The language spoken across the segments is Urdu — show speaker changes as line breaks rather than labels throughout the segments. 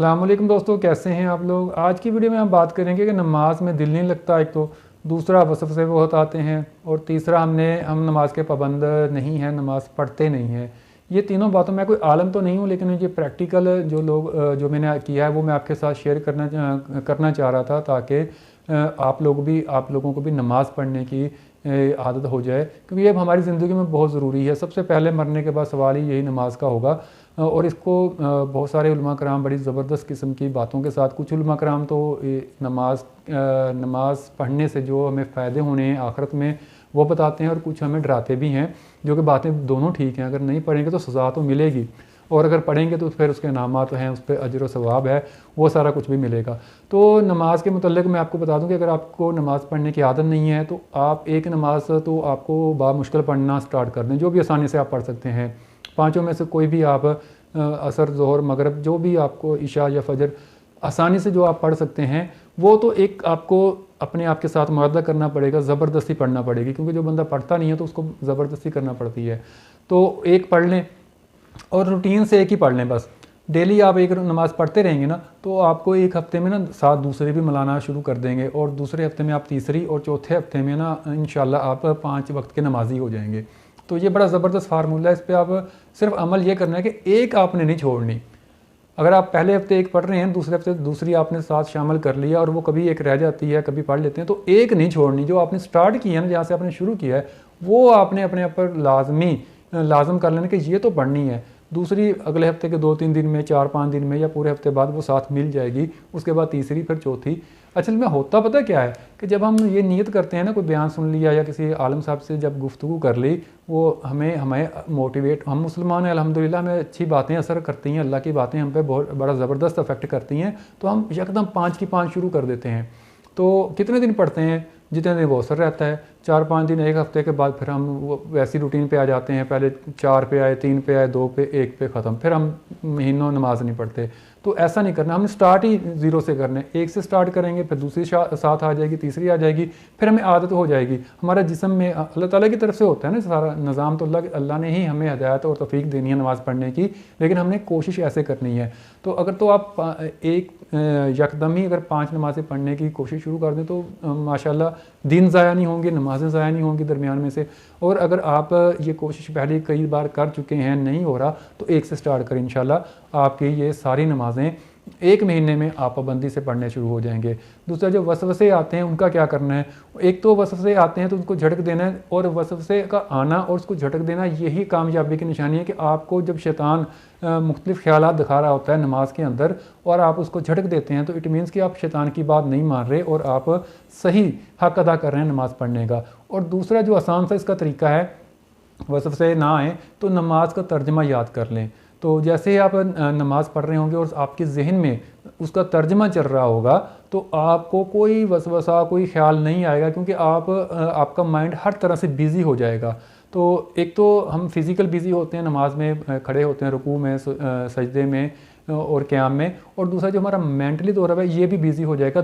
السلام علیکم دوستو، کیسے ہیں آپ لوگ؟ آج کی ویڈیو میں ہم بات کریں گے کہ نماز میں دل نہیں لگتا ایک تو، دوسرا وسوسے بہت آتے ہیں، اور تیسرا ہم نماز کے پابند نہیں ہیں، نماز پڑھتے نہیں ہیں۔ یہ تینوں باتوں میں کوئی عالم تو نہیں ہوں، لیکن یہ پریکٹیکل جو میں نے کیا ہے وہ میں آپ کے ساتھ شیئر کرنا چاہ رہا تھا، تاکہ آپ لوگوں کو بھی نماز پڑھنے کی عادت ہو جائے، کیونکہ یہ ہماری زندگی میں بہت ضروری ہے۔ سب سے پہلے مرنے کے بعد سوال ہی یہی نماز کا ہوگا، اور اس کو بہت سارے علماء کرام بڑی زبردست قسم کی باتوں کے ساتھ، کچھ علماء کرام تو نماز پڑھنے سے جو ہمیں فائدے ہونے ہیں آخرت میں وہ بتاتے ہیں، اور کچھ ہمیں ڈراتے بھی ہیں، جو کہ باتیں دونوں ٹھیک ہیں۔ اگر نہیں پڑھیں گے تو سزا تو ملے گی، اور اگر پڑھیں گے تو پھر اس کے انعامات ہیں، اس پہ اجر و ثواب ہے، وہ سارا کچھ بھی ملے گا۔ تو نماز کے متعلق میں آپ کو بتا دوں کہ اگر آپ کو نماز پڑھنے کی عادت نہیں ہے تو آپ ایک نماز تو آپ کو بامشکل پڑھنا سٹارٹ کر دیں، جو بھی آسانی سے آپ پڑھ سکتے ہیں۔ پانچوں میں سے کوئی بھی آپ، عصر، ظہر، مغرب، جو بھی آپ کو، عشاء یا فجر، آسانی سے جو آپ پڑھ سکتے ہیں، وہ تو ایک آپ کو اپنے آپ کے ساتھ معاہدہ کرنا پڑے گا، زبردستی پڑھنا پڑے گی، کیونکہ جو بندہ پڑھتا نہیں ہے تو اس کو زبردستی کرنا پڑتی ہے۔ تو ایک پڑھ لیں، اور روٹین سے ایک ہی پڑھ لیں بس۔ ڈیلی آپ ایک نماز پڑھتے رہیں گے نا، تو آپ کو ایک ہفتے میں نا 7 دوسرے بھی ملانا شروع کر دیں گے، اور دوسرے ہفتے میں آپ تیسری، اور چوتھے ہفتے میں نا انشاءاللہ آپ 5 وقت کے نمازی ہو جائیں گے۔ تو یہ بڑا زبردست فارمولہ ہے، اس پہ آپ صرف عمل یہ کرنا ہے کہ ایک آپ نے نہیں چھوڑنی۔ اگر آپ پہلے ہفتے ایک پڑھ رہے ہیں، دوسرے ہفتے دوسری آپ نے ساتھ شامل کر لیا، اور وہ کبھی ایک رہ جاتی ہے، کبھی پڑھ لیتے ہیں، تو ایک نہیں چھوڑنی۔ جو آپ نے سٹارٹ کیا ہے نا، جہاں سے آپ نے شروع کیا ہے، وہ آپ نے اپنے پر لازم کر لینا کہ یہ تو پڑھنی ہے۔ دوسری اگلے ہفتے کے 2-3 دن میں، 4-5 دن میں، یا پورے ہفتے بعد وہ ساتھ مل جائے گی، اس کے بعد تیسری، پھر چوتھی۔ اصل میں ہوتا پتہ کیا ہے کہ جب ہم یہ نیت کرتے ہیں نا، کوئی بیان سن لیا یا کسی عالم صاحب سے جب گفتگو کر لی، وہ ہمیں موٹیویٹ، ہم مسلمان ہیں الحمدللہ، ہمیں اچھی باتیں اثر کرتی ہیں، اللہ کی باتیں ہم پہ بہت بڑا زبردست افیکٹ کرتی ہیں، تو ہم یکدم 5 کی 5 شروع کر دیتے ہیں۔ تو کتنے دن پڑھتے ہیں؟ جتنے دن وہ اثر رہتا ہے، 4-5 دن، ایک ہفتے کے بعد پھر ہم وہ ویسی روٹین پہ آ جاتے ہیں، پہلے 4 پہ آئے، 3 پہ آئے، 2 پہ، 1 پہ ختم، پھر ہم مہینوں نماز نہیں پڑھتے۔ تو ایسا نہیں کرنا، ہم نے سٹارٹ ہی 0 سے کرنا ہے۔ ایک سے سٹارٹ کریں گے، پھر دوسری ساتھ آ جائے گی، تیسری آ جائے گی، پھر ہمیں عادت ہو جائے گی۔ ہمارا جسم میں اللہ تعالیٰ کی طرف سے ہوتا ہے نا سارا نظام، تو اللہ نے ہی ہمیں ہدایت اور توفیق دینی ہے نماز پڑھنے کی، لیکن ہم نے کوشش ایسے کرنی ہے۔ تو اگر تو آپ یکدم ہی اگر 5 نمازیں پڑھنے کی کوشش شروع کر دیں تو ماشاءاللہ دن ضائع نہیں ہوں گے، نمازیں ضائع نہیں ہوں گی درمیان میں سے۔ اور اگر آپ یہ کوشش پہلے کئی بار کر چکے ہیں، نہیں ہو رہا، تو ایک سے سٹارٹ کریں، انشاءاللہ آپ کی یہ ساری نمازیں ایک مہینے میں آپ پابندی سے پڑھنے شروع ہو جائیں گے۔ دوسرا، جو وسوسے آتے ہیں ان کا کیا کرنا ہے؟ ایک تو وسوسے آتے ہیں تو ان کو جھٹک دینا ہے، اور وسوسے کا آنا اور اس کو جھٹک دینا، یہی کامیابی کی نشانی ہے کہ آپ کو جب شیطان مختلف خیالات دکھا رہا ہوتا ہے نماز کے اندر، اور آپ اس کو جھٹک دیتے ہیں، تو اٹ مینس کہ آپ شیطان کی بات نہیں مان رہے، اور آپ صحیح حق ادا کر رہے ہیں نماز پڑھنے کا۔ اور دوسرا جو آسان سا اس کا طریقہ ہے، وسوسے نہ آئیں تو نماز کا ترجمہ یاد کر لیں۔ تو جیسے ہی آپ نماز پڑھ رہے ہوں گے اور آپ کے ذہن میں اس کا ترجمہ چل رہا ہوگا، تو آپ کو کوئی وسوسہ، کوئی خیال نہیں آئے گا، کیونکہ آپ کا مائنڈ ہر طرح سے بیزی ہو جائے گا۔ تو ایک تو ہم فزیکل بیزی ہوتے ہیں، نماز میں کھڑے ہوتے ہیں، رکوع میں، سجدے میں اور قیام میں، اور دوسرا جو ہمارا مینٹلی طور ہے یہ بھی بیزی ہو جائے گا۔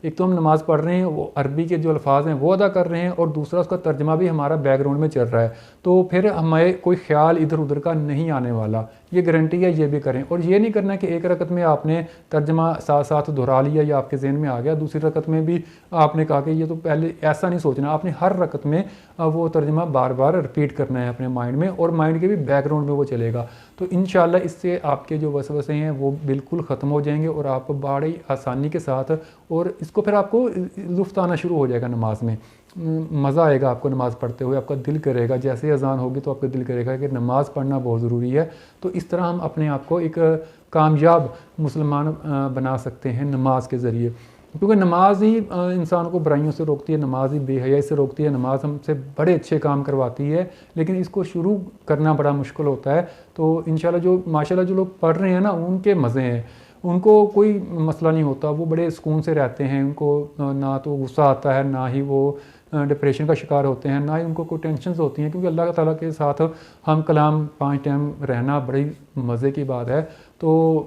ایک تو ہم نماز پڑھ رہے ہیں، وہ عربی کے جو الفاظ ہیں وہ ادا کر رہے ہیں، اور دوسرا اس کا ترجمہ بھی ہمارا بیک گراؤنڈ میں چل رہا ہے، تو پھر ہمیں کوئی خیال ادھر ادھر کا نہیں آنے والا۔ یہ گارنٹی ہے، یہ بھی کریں۔ اور یہ نہیں کرنا کہ ایک رکعت میں آپ نے ترجمہ ساتھ ساتھ دہرا لیا یا آپ کے ذہن میں آ گیا، دوسری رکعت میں بھی آپ نے کہا کہ یہ تو پہلے، ایسا نہیں سوچنا۔ آپ نے ہر رکعت میں وہ ترجمہ بار بار رپیٹ کرنا ہے اپنے مائنڈ میں، اور مائنڈ کے بھی بیک گراؤنڈ میں وہ چلے گا۔ تو انشاءاللہ اس سے آپ کے جو وسوسے ہیں وہ بالکل ختم ہو جائیں گے، اور آپ بڑی آسانی کے ساتھ، اور اس کو پھر آپ کو لطف آنا شروع ہو جائے گا نماز میں، مزہ آئے گا آپ کو نماز پڑھتے ہوئے، آپ کا دل کرے گا، جیسے اذان ہوگی تو آپ کا دل کرے گا کہ نماز پڑھنا بہت ضروری ہے۔ تو اس طرح ہم اپنے آپ کو ایک کامیاب مسلمان بنا سکتے ہیں نماز کے ذریعے، کیونکہ نماز ہی انسان کو برائیوں سے روکتی ہے، نماز ہی بے حیائی سے روکتی ہے، نماز ہم سے بڑے اچھے کام کرواتی ہے، لیکن اس کو شروع کرنا بڑا مشکل ہوتا ہے۔ تو انشاءاللہ ماشاءاللہ جو لوگ پڑھ رہے ہیں نا، ان کے مزے ہیں، ان کو کوئی مسئلہ نہیں ہوتا، وہ بڑے سکون سے رہتے ہیں، ان کو نہ تو غصہ آتا ہے، نہ ہی وہ ڈپریشن کا شکار ہوتے ہیں، نہ ہی ان کو کوئی ٹینشنز ہوتی ہیں، کیونکہ اللہ تعالیٰ کے ساتھ ہم کلام 5 ٹائم رہنا بڑی مزے کی بات ہے۔ تو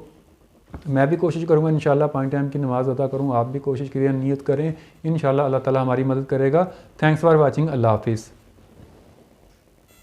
میں بھی کوشش کروں گا انشاءاللہ 5 ٹائم کی نماز ادا کروں، آپ بھی کوشش کریے، نیت کریں، انشاءاللہ اللہ تعالیٰ ہماری مدد کرے گا۔ تھینکس فار واچنگ، اللہ حافظ۔